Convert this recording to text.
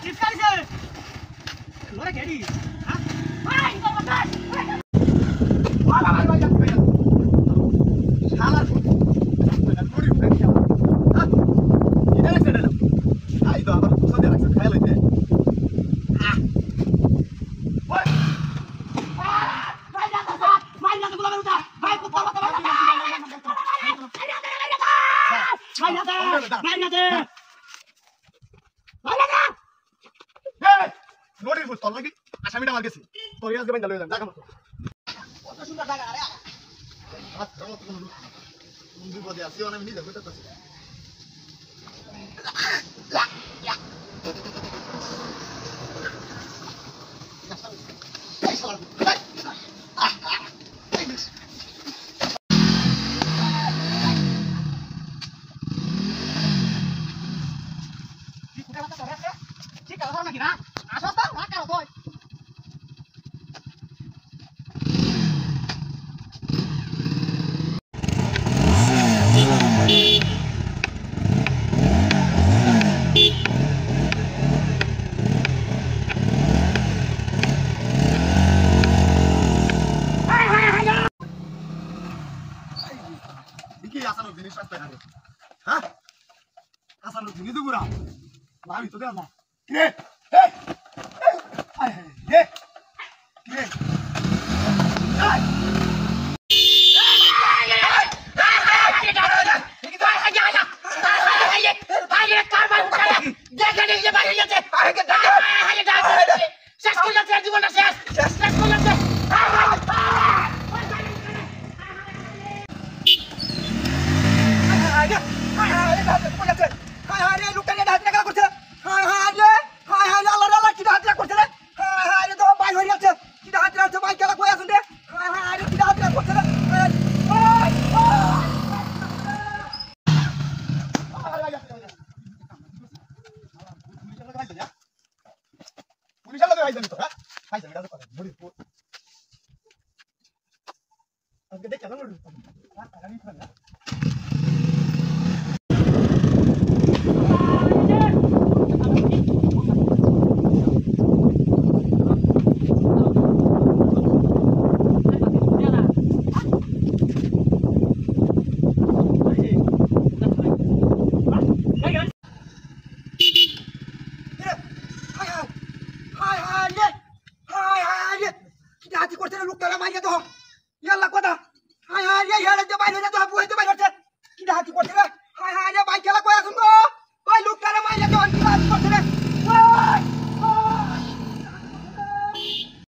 চিৎকারিছে লরে গেডি হ্যাঁ ভাই বাবা ভাই বাবা ভাই শালা গরিব ফ্রেন্ড হ্যাঁ এটা লাগছে না আই তো আবার পুষা দিয়ে লাগছে খাই লইতে আসামিটা মার গেছে তোর আজকে বাইন্দা লইলাম টাকা মতো কত সুন্দর টাকা আরে হাত ধরো তুমি মুন্ডি পদে আসি আমি নিজে কইতাছি ঠিক আছে নাকি না আসো তো না করো তুই কি আসানো জিনিস রাস্তায় হারে হ্যাঁ আসানো জিনিস তো পুরা ভাবি তো দেখ না রে এই আয় রে রে পুলিশের লোক আইজানি তো হ্যাঁ আইজানি এটা তো বড়ি আজকে দেখছ না টাকা নিয়ে